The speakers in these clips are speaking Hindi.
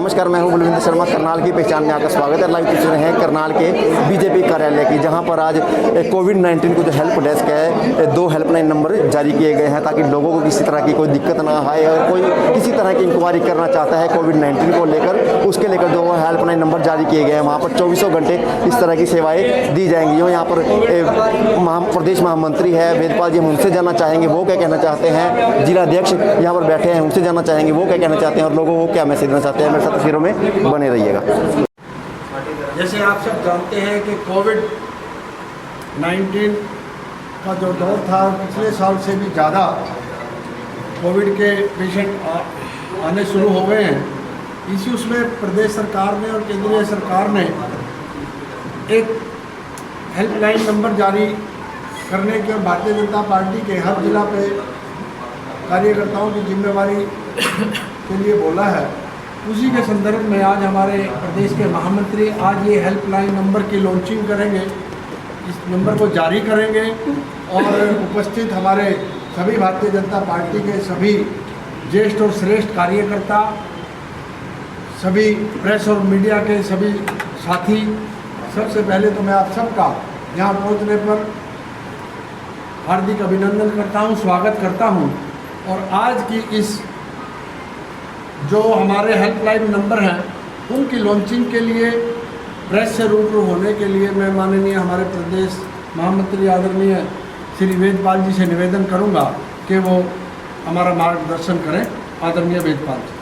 नमस्कार, मैं हूं बलविंदर शर्मा। करनाल की पहचान में आपका स्वागत है। लाइव तस्वीरें हैं करनाल के बीजेपी कार्यालय की, जहां पर आज कोविड-19 को जो हेल्प डेस्क है, 2 हेल्पलाइन नंबर जारी किए गए हैं ताकि लोगों को किसी तरह की कोई दिक्कत ना आए। और कोई किसी तरह की इंक्वायरी करना चाहता है कोविड-19 को लेकर, उसके लेकर 2 हेल्पलाइन नंबर जारी किए गए हैं। वहाँ पर 24 घंटे इस तरह की सेवाएँ दी जाएंगी। जो यहाँ पर प्रदेश महामंत्री है वेदपाल जी, हम उनसे जानना चाहेंगे वो क्या कहना चाहते हैं। जिलाध्यक्ष यहाँ पर बैठे हैं, उनसे जानना चाहेंगे वो क्या कहना चाहते हैं और लोगों को क्या मैसेज देना चाहते हैं। मेरे साथ तस्वीरों में बने रहिएगा। जैसे आप सब जानते हैं कि कोविड-19 का जो दौर था, पिछले साल से भी ज़्यादा कोविड के पेशेंट आने शुरू हो गए हैं। इश्यूज़ में प्रदेश सरकार ने और केंद्रीय सरकार ने एक हेल्पलाइन नंबर जारी करने के भारतीय जनता पार्टी के हर जिला पे कार्यकर्ताओं की जिम्मेवारी के लिए बोला है। उसी के संदर्भ में आज हमारे प्रदेश के महामंत्री आज ये हेल्पलाइन नंबर की लॉन्चिंग करेंगे, इस नंबर को जारी करेंगे और उपस्थित हमारे सभी भारतीय जनता पार्टी के सभी ज्येष्ठ और श्रेष्ठ कार्यकर्ता, सभी प्रेस और मीडिया के सभी साथी, सबसे पहले तो मैं आप सबका यहाँ पहुँचने पर हार्दिक अभिनंदन करता हूँ, स्वागत करता हूँ। और आज की इस जो हमारे हेल्पलाइन नंबर हैं उनकी लॉन्चिंग के लिए प्रेस से रूबरू होने के लिए मैं माननीय हमारे प्रदेश महामंत्री आदरणीय श्री वेदपाल जी से निवेदन करूंगा कि वो हमारा मार्गदर्शन करें। आदरणीय वेदपाल जी।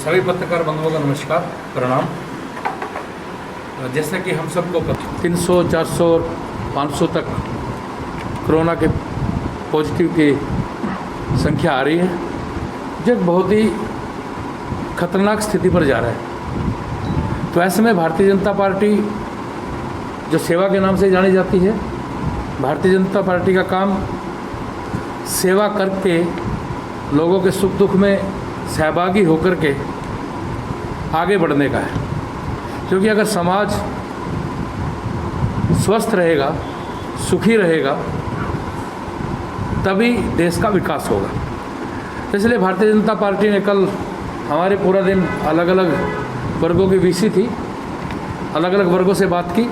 सभी पत्रकार बंधुओं का नमस्कार, प्रणाम। जैसा कि हम सबको 300, 400 और 500 तक कोरोना के पॉजिटिव की संख्या आ रही है, जो एक बहुत ही खतरनाक स्थिति पर जा रहा है। तो ऐसे में भारतीय जनता पार्टी जो सेवा के नाम से जानी जाती है, भारतीय जनता पार्टी का काम सेवा करके लोगों के सुख दुख में सहभागी होकर के आगे बढ़ने का है। क्योंकि अगर समाज स्वस्थ रहेगा, सुखी रहेगा, तभी देश का विकास होगा। इसलिए भारतीय जनता पार्टी ने कल हमारे पूरा दिन अलग अलग वर्गों की वीसी थी, अलग अलग वर्गों से बात की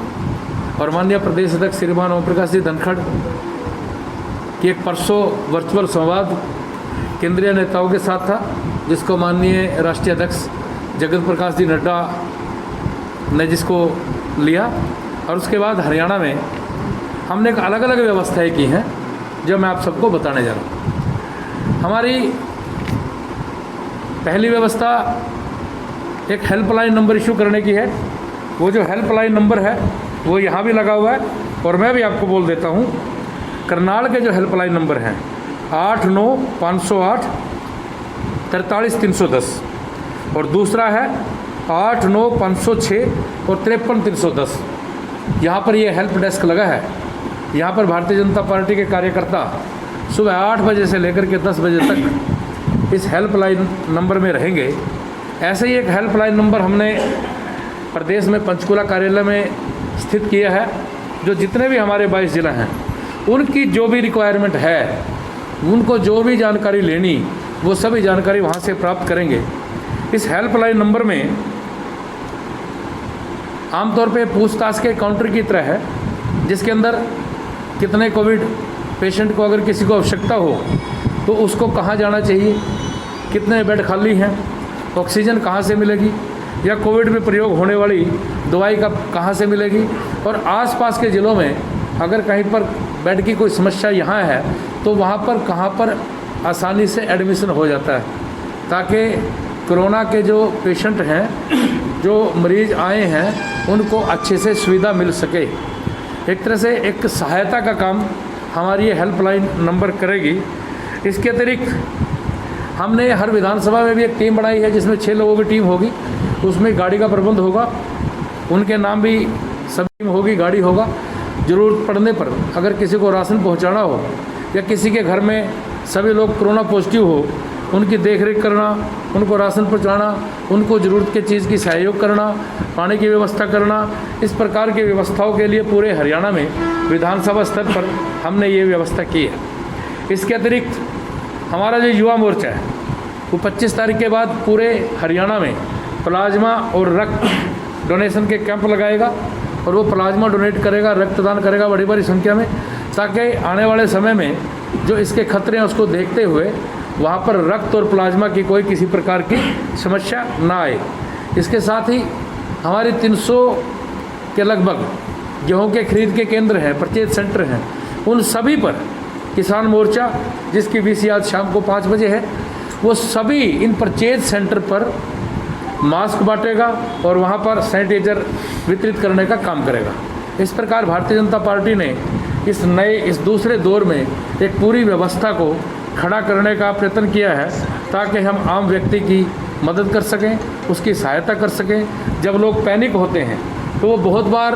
और माननीय प्रदेश अध्यक्ष श्रीमान ओम प्रकाश जी धनखड़ की एक परसों वर्चुअल संवाद केंद्रीय नेताओं के साथ था, जिसको माननीय राष्ट्रीय अध्यक्ष जगत प्रकाश जी नड्डा ने जिसको लिया। और उसके बाद हरियाणा में हमने एक अलग अलग व्यवस्थाएं की हैं जो मैं आप सबको बताने जा रहा हूँ। हमारी पहली व्यवस्था एक हेल्पलाइन नंबर इशू करने की है। वो जो हेल्पलाइन नंबर है वो यहाँ भी लगा हुआ है और मैं भी आपको बोल देता हूँ। करनाल के जो हेल्पलाइन नंबर हैं 89508 43310 और दूसरा है 89506 और 53310। यहाँ पर ये हेल्प डेस्क लगा है। यहाँ पर भारतीय जनता पार्टी के कार्यकर्ता सुबह 8 बजे से लेकर के 10 बजे तक इस हेल्पलाइन नंबर में रहेंगे। ऐसे ही एक हेल्पलाइन नंबर हमने प्रदेश में पंचकुला कार्यालय में स्थित किया है, जो जितने भी हमारे 22 जिला हैं उनकी जो भी रिक्वायरमेंट है, उनको जो भी जानकारी लेनी, वो सभी जानकारी वहाँ से प्राप्त करेंगे। इस हेल्पलाइन नंबर में आमतौर पे पूछताछ के काउंटर की तरह है, जिसके अंदर कितने कोविड पेशेंट को अगर किसी को आवश्यकता हो तो उसको कहाँ जाना चाहिए, कितने बेड खाली हैं, ऑक्सीजन कहाँ से मिलेगी, या कोविड में प्रयोग होने वाली दवाई कहाँ से मिलेगी, और आसपास के ज़िलों में अगर कहीं पर बेड की कोई समस्या यहाँ है तो वहाँ पर कहाँ पर आसानी से एडमिशन हो जाता है, ताकि कोरोना के जो पेशेंट हैं, जो मरीज़ आए हैं, उनको अच्छे से सुविधा मिल सके। एक तरह से एक सहायता का काम हमारी ये हेल्पलाइन नंबर करेगी। इसके अतिरिक्त हमने हर विधानसभा में भी एक टीम बनाई है, जिसमें 6 लोगों की टीम होगी। उसमें गाड़ी का प्रबंध होगा, उनके नाम भी सभी होगी, गाड़ी होगा। ज़रूरत पड़ने पर अगर किसी को राशन पहुंचाना हो या किसी के घर में सभी लोग कोरोना पॉजिटिव हो, उनकी देखरेख करना, उनको राशन पहुंचाना, उनको ज़रूरत के चीज़ की सहयोग करना, पानी की व्यवस्था करना, इस प्रकार की व्यवस्थाओं के लिए पूरे हरियाणा में विधानसभा स्तर पर हमने ये व्यवस्था की है। इसके अतिरिक्त हमारा जो युवा मोर्चा है वो 25 तारीख के बाद पूरे हरियाणा में प्लाज्मा और रक्त डोनेशन के कैंप लगाएगा और वो प्लाज्मा डोनेट करेगा, रक्तदान करेगा बड़ी बड़ी संख्या में, ताकि आने वाले समय में जो इसके खतरे हैं उसको देखते हुए वहाँ पर रक्त और प्लाज्मा की कोई किसी प्रकार की समस्या ना आए। इसके साथ ही हमारे 300 के लगभग गेहूं के खरीद के केंद्र हैं, परचेज सेंटर हैं, उन सभी पर किसान मोर्चा, जिसकी VC आज शाम को 5 बजे है, वो सभी इन परचेज सेंटर पर मास्क बांटेगा और वहाँ पर सैनिटाइजर वितरित करने का काम करेगा। इस प्रकार भारतीय जनता पार्टी ने इस दूसरे दौर में एक पूरी व्यवस्था को खड़ा करने का प्रयत्न किया है, ताकि हम आम व्यक्ति की मदद कर सकें, उसकी सहायता कर सकें। जब लोग पैनिक होते हैं तो वो बहुत बार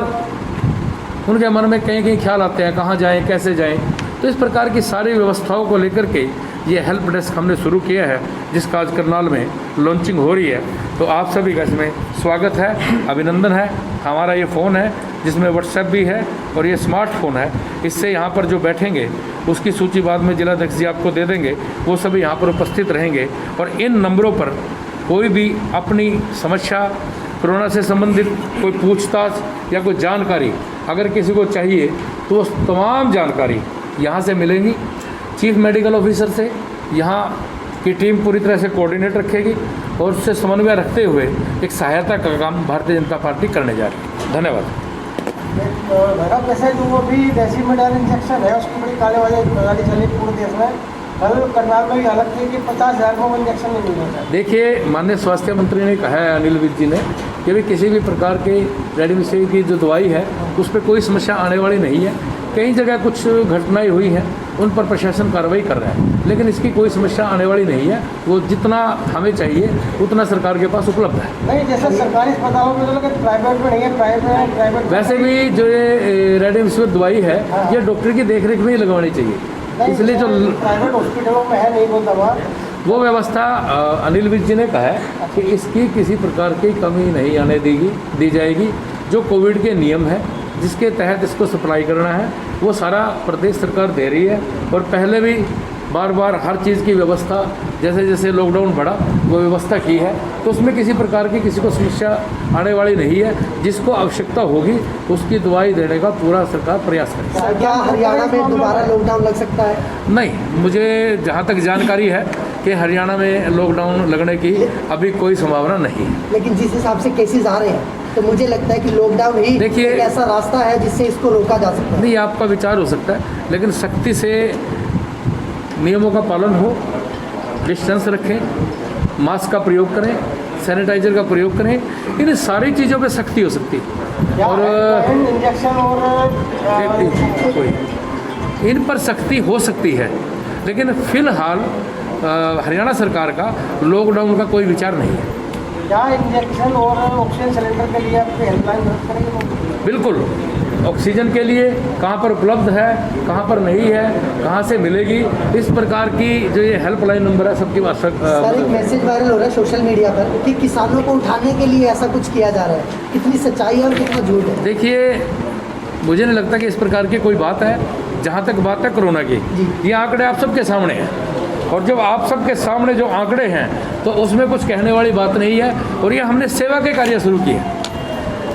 उनके मन में कहीं ख्याल आते हैं, कहाँ जाएं, कैसे जाएं। तो इस प्रकार की सारी व्यवस्थाओं को लेकर के ये हेल्प डेस्क हमने शुरू किया है, जिसका आज करनाल में लॉन्चिंग हो रही है। तो आप सभी का इसमें स्वागत है, अभिनंदन है। हमारा ये फ़ोन है जिसमें व्हाट्सएप भी है और ये स्मार्टफोन है। इससे यहाँ पर जो बैठेंगे उसकी सूची बाद में जिलाध्यक्ष जी आपको दे देंगे, वो सभी यहाँ पर उपस्थित रहेंगे और इन नंबरों पर कोई भी अपनी समस्या, कोरोना से संबंधित कोई पूछताछ या कोई जानकारी अगर किसी को चाहिए तो वो तमाम जानकारी यहाँ से मिलेंगी। चीफ मेडिकल ऑफिसर से यहाँ की टीम पूरी तरह से कोऑर्डिनेट रखेगी और उससे समन्वय रखते हुए एक सहायता का काम भारतीय जनता पार्टी करने जा रही है। धन्यवाद। भैरव कैसे जो वो भी डेसिमेटाइल इंजेक्शन है, उसकी बड़ी कालेबाजी चली पूरे देश में। कल करनाल में भी हालत थी कि 50,000 को इंजेक्शन नहीं मिल रहा था। देखिए, माननीय स्वास्थ्य मंत्री ने कहा है, अनिल विज जी ने, कि भी किसी भी प्रकार के रेमडेसिविर की जो दवाई है उस पर कोई समस्या आने वाली नहीं है। कई जगह कुछ घटनाएं हुई हैं, उन पर प्रशासन कार्रवाई कर रहा है, लेकिन इसकी कोई समस्या आने वाली नहीं है। वो जितना हमें चाहिए उतना सरकार के पास उपलब्ध है। नहीं, जैसे सरकारी अस्पतालों में तो लगे, प्राइवेट में नहीं है। प्राइवेट वैसे भी जो ये रेमडेसिविर दवाई है ये डॉक्टर की देखरेख में ही लगवानी चाहिए, इसलिए जो प्राइवेट हॉस्पिटलों में है नहीं वो दवा, वो व्यवस्था अनिल विज जी ने कहा है कि इसकी किसी प्रकार की कमी नहीं आने दी जाएगी। जो कोविड के नियम है जिसके तहत इसको सप्लाई करना है वो सारा प्रदेश सरकार दे रही है। और पहले भी बार बार हर चीज़ की व्यवस्था, जैसे जैसे लॉकडाउन बढ़ा वो व्यवस्था की है, तो उसमें किसी प्रकार की किसी को समस्या आने वाली नहीं है। जिसको आवश्यकता होगी उसकी दवाई देने का पूरा सरकार प्रयास करेगी। क्या हरियाणा में दोबारा लॉकडाउन लग सकता है? नहीं, मुझे जहाँ तक जानकारी है कि हरियाणा में लॉकडाउन लगने की अभी कोई संभावना नहीं है। लेकिन जिस हिसाब से केसेस आ रहे हैं तो मुझे लगता है कि लॉकडाउन ही देखिए, एक ऐसा रास्ता है जिससे इसको रोका जा सकता है। नहीं, आपका विचार हो सकता है, लेकिन सख्ती से नियमों का पालन हो, डिस्टेंस रखें, मास्क का प्रयोग करें, सैनिटाइजर का प्रयोग करें, इन सारी चीज़ों पे सख्ती हो सकती है। और इंजेक्शन और कोई इन पर सख्ती हो सकती है, लेकिन फिलहाल हरियाणा सरकार का लॉकडाउन का कोई विचार नहीं है। क्या इंजेक्शन और ऑक्सीजन सिलेंडर के लिए आपकी हेल्पलाइन मदद करेगी? बिल्कुल, ऑक्सीजन के लिए कहाँ पर उपलब्ध है, कहाँ पर नहीं है, कहाँ से मिलेगी, इस प्रकार की जो ये हेल्पलाइन नंबर है सबकी बात। सर, एक मैसेज वायरल हो रहा है सोशल मीडिया पर कि किसानों को उठाने के लिए ऐसा कुछ किया जा रहा है। कितनी सच्चाई है और कितना झूठ है? देखिए, मुझे नहीं लगता कि इस प्रकार की कोई बात है। जहाँ तक बात है कोरोना की, ये आंकड़े आप सबके सामने हैं, और जब आप सबके सामने जो आंकड़े हैं तो उसमें कुछ कहने वाली बात नहीं है। और ये हमने सेवा के कार्य शुरू किए,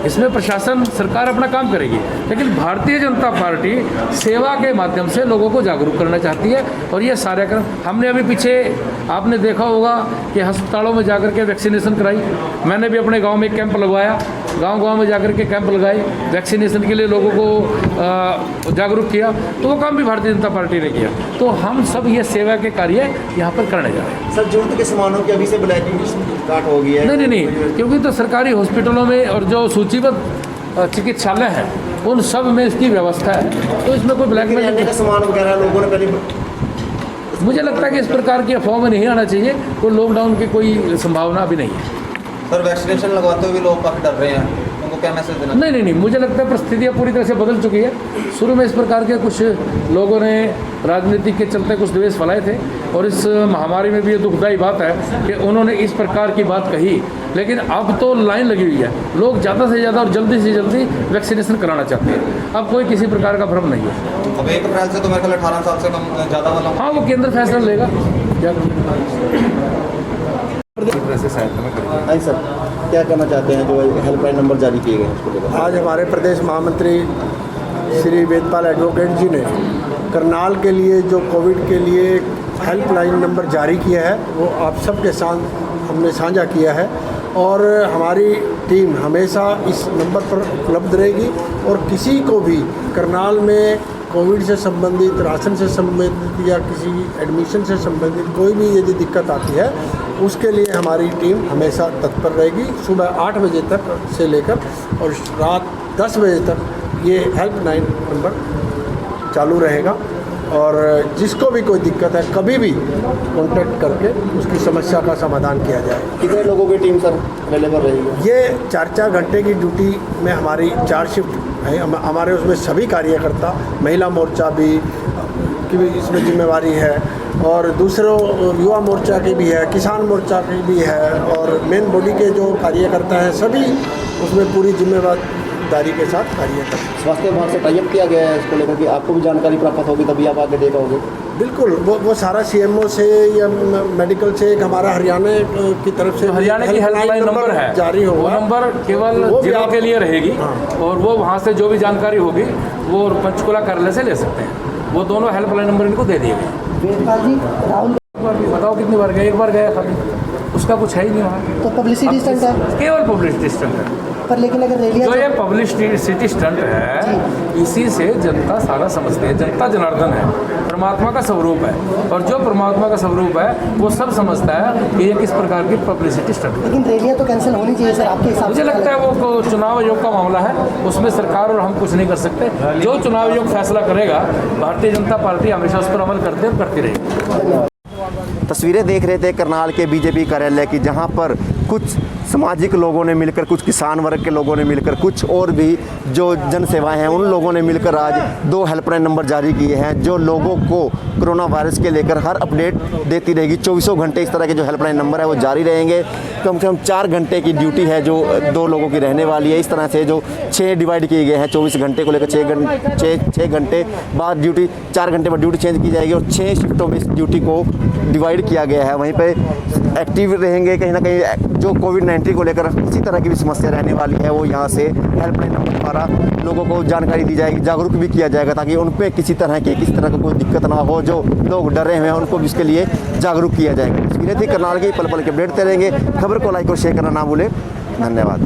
इसमें प्रशासन, सरकार अपना काम करेगी, लेकिन भारतीय जनता पार्टी सेवा के माध्यम से लोगों को जागरूक करना चाहती है। और ये सारे क्रम हमने अभी पीछे आपने देखा होगा कि अस्पतालों में जाकर के वैक्सीनेशन कराई। मैंने भी अपने गांव में एक कैंप लगवाया, गांव-गांव में जाकर के कैंप लगाए, वैक्सीनेशन के लिए लोगों को जागरूक किया, तो वो काम भी भारतीय जनता पार्टी ने किया। तो हम सब ये सेवा के कार्य यहाँ पर करने जा रहे हैं। सर, जरूरत के सामानों की अभी से ब्लैकिंग स्टार्ट हो गई है? नहीं, क्योंकि तो सरकारी हॉस्पिटलों में और जो सूचीबद्ध चिकित्सालय हैं उन सब में इसकी व्यवस्था है, तो इसमें कोई ब्लैकमेल का सामान वगैरह लोगों ने पहले, मुझे लगता है कि इस प्रकार की अफवाह में नहीं आना चाहिए। कोई लॉकडाउन की कोई संभावना अभी नहीं है। सर, वैक्सीनेशन लगवाते हुए लोग काफ़ी डर रहे हैं, उनको क्या मैसेज देना? नहीं, मुझे लगता है परिस्थितियाँ पूरी तरह से बदल चुकी है। शुरू में इस प्रकार के कुछ लोगों ने राजनीति के चलते कुछ द्वेष फैलाए थे, और इस महामारी में भी ये दुखदायी बात है कि उन्होंने इस प्रकार की बात कही, लेकिन अब तो लाइन लगी हुई है, लोग ज़्यादा से ज़्यादा और जल्दी से जल्दी वैक्सीनेशन कराना चाहते हैं। अब कोई किसी प्रकार का भ्रम नहीं है। अब 1 अप्रैल से तो मेरे ख्याल 18 साल से कम ज़्यादा वाला, हाँ, वो केंद्र फैसला लेगा क्या नहीं सर, क्या कहना चाहते हैं जो हेल्पलाइन नंबर जारी किए गए हैं उसको लेकर? आज हमारे प्रदेश महामंत्री श्री वेदपाल एडवोकेट जी ने करनाल के लिए जो कोविड के लिए हेल्पलाइन नंबर जारी किया है वो आप सबके साथ हमने साझा किया है और हमारी टीम हमेशा इस नंबर पर उपलब्ध रहेगी और किसी को भी करनाल में कोविड से संबंधित, राशन से संबंधित या किसी एडमिशन से संबंधित कोई भी यदि दिक्कत आती है उसके लिए हमारी टीम हमेशा तत्पर रहेगी। सुबह 8 बजे तक से लेकर और रात 10 बजे तक ये हेल्पलाइन नंबर चालू रहेगा और जिसको भी कोई दिक्कत है कभी भी कांटेक्ट करके उसकी समस्या का समाधान किया जाए। कितने लोगों की टीम सर अवेलेबल रहेगी? ये 4-4 घंटे की ड्यूटी में हमारी 4 शिफ्ट है। हमारे उसमें सभी कार्यकर्ता, महिला मोर्चा भी की भी इसमें जिम्मेवारी है और दूसरों युवा मोर्चा की भी है, किसान मोर्चा की भी है और मेन बॉडी के जो कार्यकर्ता हैं सभी उसमें पूरी जिम्मेदारी के साथ कार्य करते हैं। स्वास्थ्य विभाग से टाइप किया गया है इसको लेकर कि आपको भी जानकारी प्राप्त होगी तभी आप आगे दे पाओगे? बिल्कुल, वो सारा सीएमओ से या मेडिकल से एक हमारा हरियाणा की तरफ से हरियाणा की हेल्पलाइन नंबर है जारी होगा। वो नंबर केवल वो भी जिलों आप- के लिए रहेगी हाँ। और वो वहाँ से जो भी जानकारी होगी वो पंचकुला कार्यालय से ले सकते हैं। वो दोनों हेल्पलाइन नंबर इनको दे दिए गए। वेदपाल जी, राहुल एक बार भी बताओ कितनी बार गए? एक बार गया खाली, उसका कुछ है ही नहीं वहाँ। तो पब्लिसिटी स्टंट है, केवल पब्लिसिटी स्टंट है। पर लेकिन अगर रैलियाँ जो ये पब्लिसिटी स्टंट है इसी से जनता सारा समझती है। जनता जनार्दन है, परमात्मा का स्वरूप है और जो परमात्मा का स्वरूप है वो सब समझता है कि ये किस प्रकार की पब्लिसिटी स्टंट है। लेकिन रैलियाँ तो कैंसिल होनी चाहिए सर आपके हिसाब से? मुझे लगता है वो चुनाव आयोग का मामला है, उसमें सरकार और हम कुछ नहीं कर सकते। जो चुनाव आयोग फैसला करेगा भारतीय जनता पार्टी हमेशा उस पर अमल करते और करती रहेगी। तस्वीरें देख रहे थे करनाल के बीजेपी कार्यालय की, जहां पर कुछ सामाजिक लोगों ने मिलकर, कुछ किसान वर्ग के लोगों ने मिलकर, कुछ और भी जो जन सेवाएं हैं उन लोगों ने मिलकर आज 2 हेल्पलाइन नंबर जारी किए हैं जो लोगों को कोरोना वायरस के लेकर हर अपडेट देती रहेगी। 24 घंटे इस तरह के जो हेल्पलाइन नंबर है वो जारी रहेंगे। कम से कम 4 घंटे की ड्यूटी है जो 2 लोगों की रहने वाली है। इस तरह से जो 6 डिवाइड किए गए हैं, 24 घंटे को लेकर 6 घंटे बाद ड्यूटी, 4 घंटे बाद ड्यूटी चेंज की जाएगी और 6 शिफ्टों में इस ड्यूटी को डिवाइड किया गया है। वहीं पे एक्टिव रहेंगे कहीं ना कहीं जो कोविड-19 को लेकर किसी तरह की भी समस्या रहने वाली है वो यहाँ से हेल्पलाइन नंबर द्वारा लोगों को जानकारी दी जाएगी, जागरूक भी किया जाएगा ताकि उन पे किसी तरह का कोई दिक्कत ना हो। जो लोग डरे हुए हैं उनको भी इसके लिए जागरूक किया जाएगा। तस्वीरें थी करनाल की, पल पल के अपडेट देते रहेंगे। खबर को लाइक और शेयर करना ना भूलें। धन्यवाद।